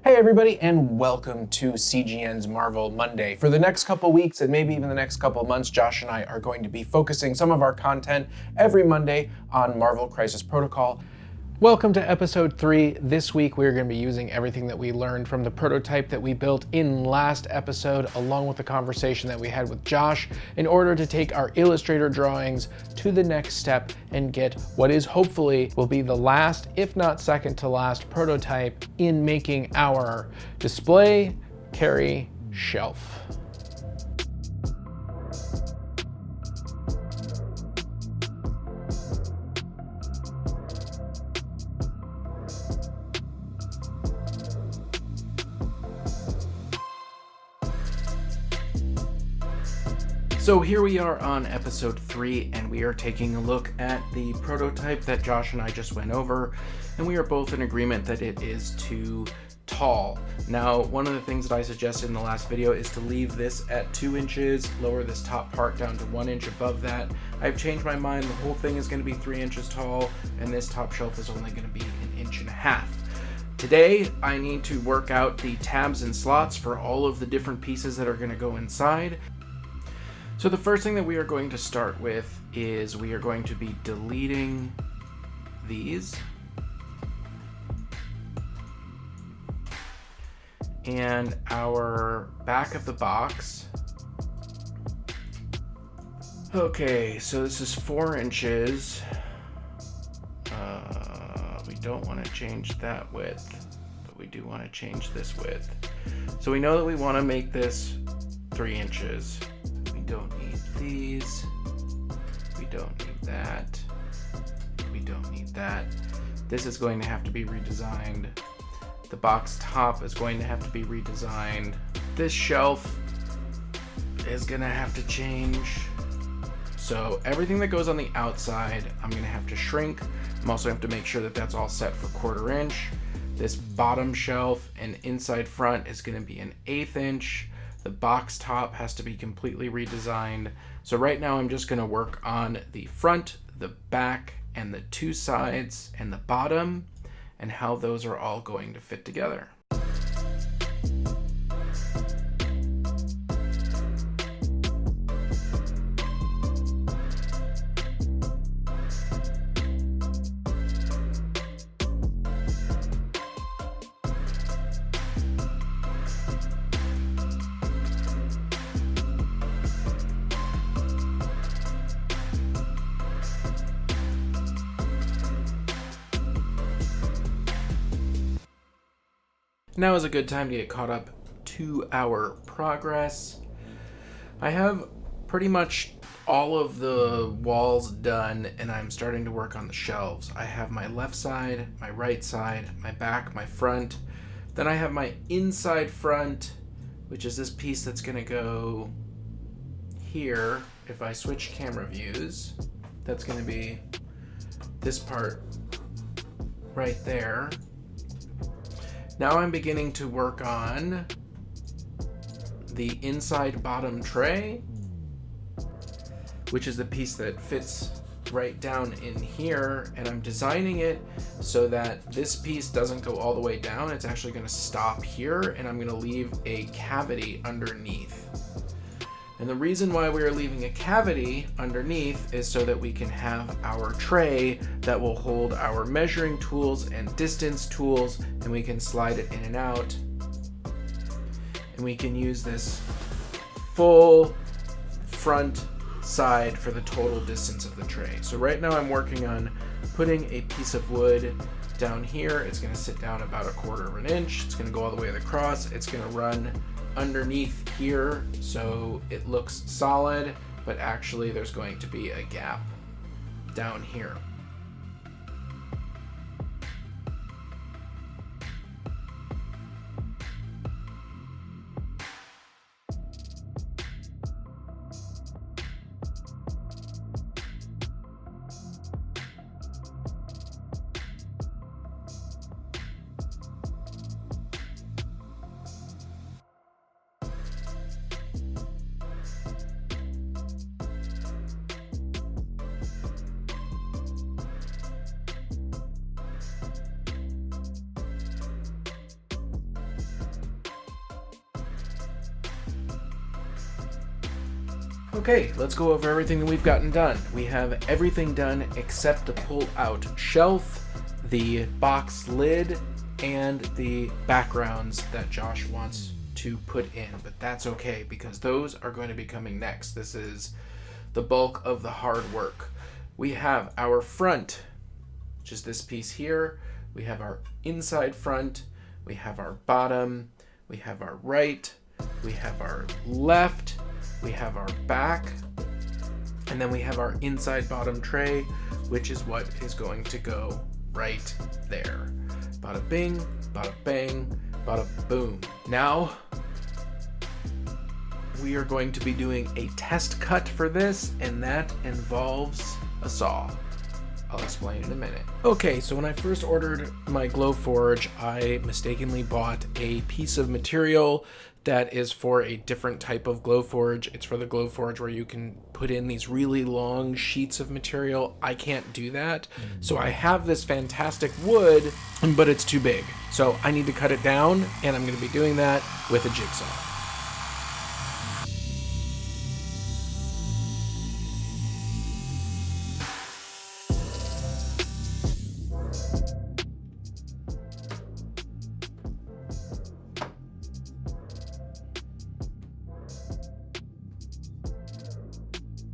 Hey everybody, and welcome to CGN's Marvel Monday. For the next couple weeks, and maybe even the next couple months, Josh and I are going to be focusing some of our content every Monday on Marvel Crisis Protocol. Welcome to episode 3. This week we're going to be using everything that we learned from the prototype that we built in last episode, along with the conversation that we had with Josh, in order to take our Illustrator drawings to the next step and get what is hopefully will be the last, if not second to last, prototype in making our display carry shelf. So here we are on episode 3, and we are taking a look at the prototype that Josh and I just went over, and we are both in agreement that it is too tall. Now, one of the things that I suggested in the last video is to leave this at 2 inches, lower this top part down to 1 inch above that. I've changed my mind. The whole thing is going to be 3 inches tall, and this top shelf is only going to be 1.5 inches. Today, I need to work out the tabs and slots for all of the different pieces that are going to go inside. So the first thing that we are going to start with is we are going to be deleting these. And our back of the box. Okay, so this is 4 inches. We don't want to change that width, but we do want to change this width. So we know that we want to make this 3 inches. We don't need these. We don't need that. We don't need that. This is going to have to be redesigned. The box top is going to have to be redesigned. This shelf is going to have to change. So everything that goes on the outside, I'm going to have to shrink. I'm also going to have to make sure that that's all set for 1/4 inch. This bottom shelf and inside front is going to be 1/8 inch. The box top has to be completely redesigned. So right now I'm just going to work on the front, the back, and the 2 sides and the bottom, and how those are all going to fit together. Now is a good time to get caught up to our progress. I have pretty much all of the walls done, and I'm starting to work on the shelves. I have my left side, my right side, my back, my front. Then I have my inside front, which is this piece that's going to go here. If I switch camera views, that's going to be this part right there. Now I'm beginning to work on the inside bottom tray, which is the piece that fits right down in here, and I'm designing it so that this piece doesn't go all the way down. It's actually going to stop here, and I'm going to leave a cavity underneath. And the reason why we are leaving a cavity underneath is so that we can have our tray that will hold our measuring tools and distance tools, and we can slide it in and out. And we can use this full front side for the total distance of the tray. So right now I'm working on putting a piece of wood down here. It's going to sit down about 1/4 inch. It's going to go all the way across. It's going to run underneath here so it looks solid, but actually there's going to be a gap down here. Okay, let's go over everything that we've gotten done. We have everything done except the pull-out shelf, the box lid, and the backgrounds that Josh wants to put in. But that's okay because those are going to be coming next. This is the bulk of the hard work. We have our front, which is this piece here. We have our inside front. We have our bottom. We have our right. We have our left. We have our back, and then we have our inside bottom tray, which is what is going to go right there. Bada bing, bada bang, bada boom. Now, we are going to be doing a test cut for this, and that involves a saw. I'll explain in a minute. Okay, so when I first ordered my Glowforge, I mistakenly bought a piece of material that is for a different type of Glowforge. It's for the Glowforge where you can put in these really long sheets of material. I can't do that. So I have this fantastic wood, but it's too big. So I need to cut it down, and I'm gonna be doing that with a jigsaw.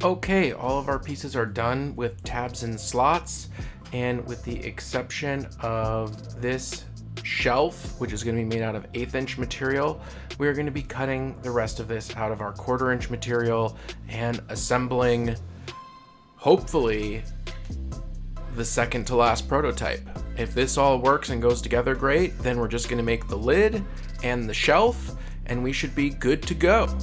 Okay, all of our pieces are done with tabs and slots, and with the exception of this shelf, which is going to be made out of 1/8 inch material, we're going to be cutting the rest of this out of our 1/4 inch material and assembling, hopefully, the second to last prototype. If this all works and goes together great, then we're just going to make the lid and the shelf, and we should be good to go.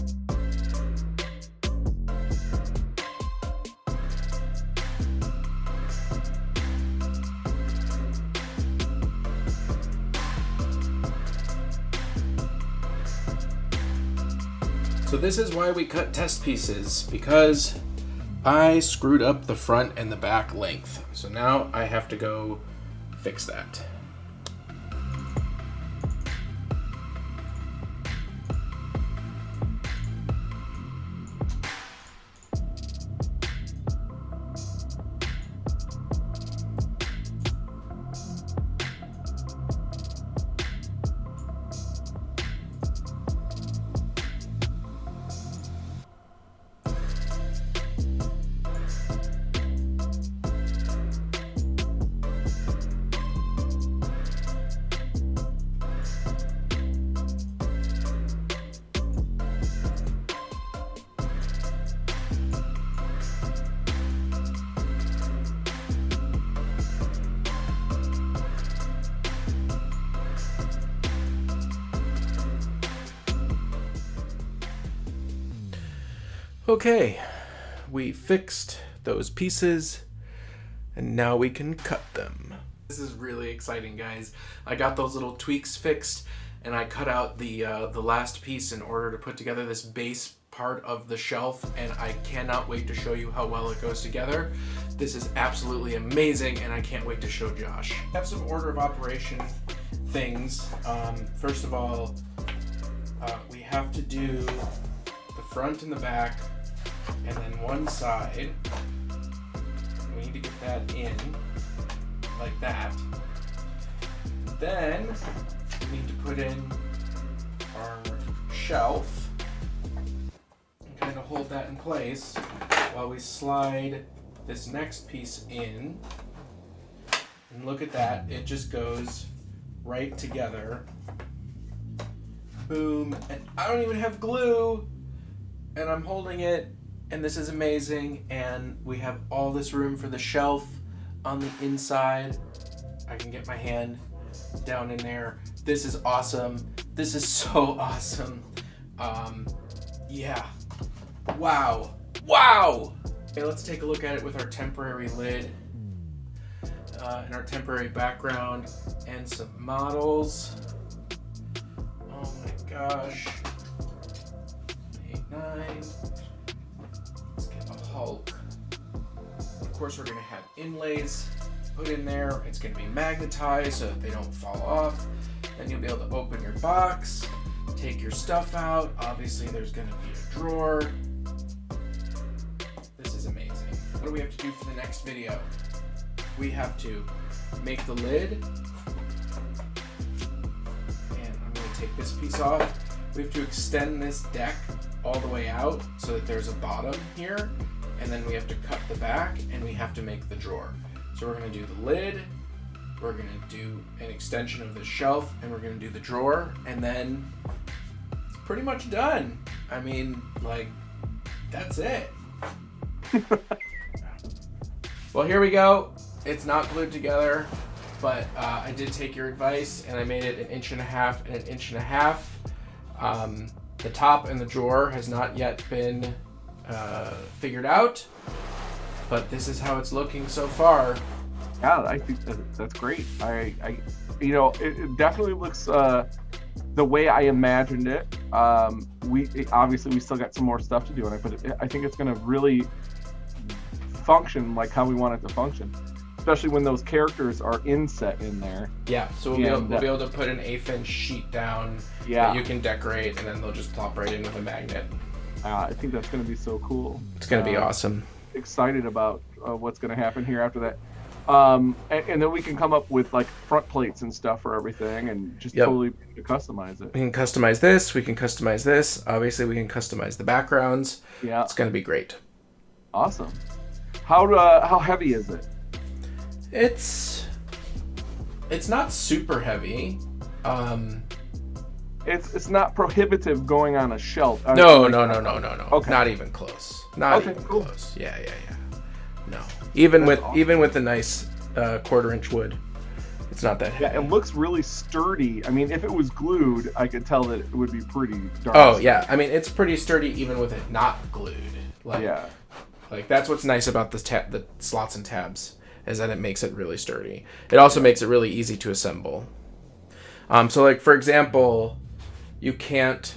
So this is why we cut test pieces, because I screwed up the front and the back length. So now I have to go fix that. Okay, we fixed those pieces, and now we can cut them. This is really exciting, guys. I got those little tweaks fixed, and I cut out the last piece in order to put together this base part of the shelf, and I cannot wait to show you how well it goes together. This is absolutely amazing, and I can't wait to show Josh. I have some order of operation things. First of all, we have to do the front and the back, and then one side. We need to get that in like that. Then we need to put in our shelf and kind of hold that in place while we slide this next piece in. And look at that, it just goes right together. Boom. And I don't even have glue, and I'm holding it, and this is amazing. And we have all this room for the shelf on the inside. I can get my hand down in there. This is awesome. This is so awesome. Yeah. Wow. Wow. Okay, let's take a look at it with our temporary lid and our temporary background and some models. Oh my gosh. 8, 9. Let's get a Hulk. Of course, we're gonna have inlays put in there. It's gonna be magnetized so that they don't fall off. Then you'll be able to open your box, take your stuff out. Obviously, there's gonna be a drawer. what do we have to do for the next video? We have to make the lid. And I'm going to take this piece off. We have to extend this deck all the way out so that there's a bottom here. And then we have to cut the back and we have to make the drawer. So we're going to do the lid. We're going to do an extension of the shelf, and we're going to do the drawer, and then it's pretty much done. I mean, like, that's it. Well, here we go. It's not glued together, but I did take your advice, and I made it 1.5 inches and 1.5 inches. The top and the drawer has not yet been figured out, but this is how it's looking so far. Yeah, I think that's great. It definitely looks the way I imagined it. We still got some more stuff to do on it, but I think it's going to really function like how we want it to function, especially when those characters are inset in there. Yeah, so we'll be able to put an 1/8 inch sheet down that you can decorate, and then they'll just plop right in with a magnet. I think that's going to be so cool. It's going to be awesome. Excited about what's going to happen here after that. And then we can come up with like front plates and stuff for everything, and just totally customize it. We can customize this. We can customize this. Obviously, we can customize the backgrounds. Yeah, it's going to be great. Awesome. How heavy is it? It's not super heavy. It's not prohibitive going on a shelf. No. Okay. Not even close. Not even close. Yeah. No. Even with the nice 1/4 inch wood, it's not that heavy. Yeah, it looks really sturdy. I mean, if it was glued, I could tell that it would be pretty dark. Oh yeah, I mean it's pretty sturdy even with it not glued. Like that's what's nice about the slots and tabs, is that it makes it really sturdy. It also makes it really easy to assemble. So like for example, you can't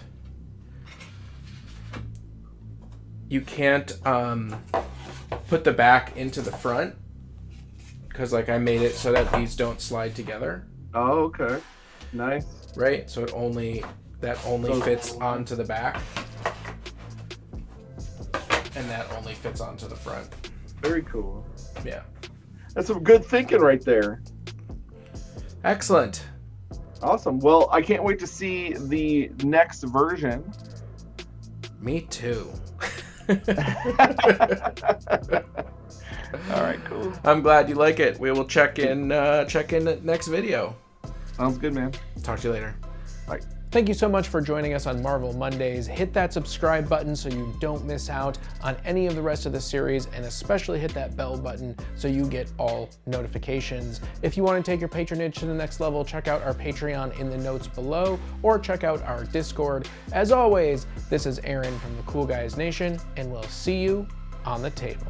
put the back into the front, because like I made it so that these don't slide together. Oh, okay. Nice. Right? So that only fits onto the back, and that only fits onto the front. Very cool. Yeah. That's some good thinking right there. Excellent. Awesome. Well, I can't wait to see the next version. Me too. All right, cool. I'm glad you like it. We will check in next video. Sounds good, man. Talk to you later. Bye. Thank you so much for joining us on Marvel Mondays. Hit that subscribe button so you don't miss out on any of the rest of the series, and especially hit that bell button so you get all notifications. If you want to take your patronage to the next level, check out our Patreon in the notes below, or check out our Discord. As always, this is Aaron from the Cool Guys Nation, and we'll see you on the table.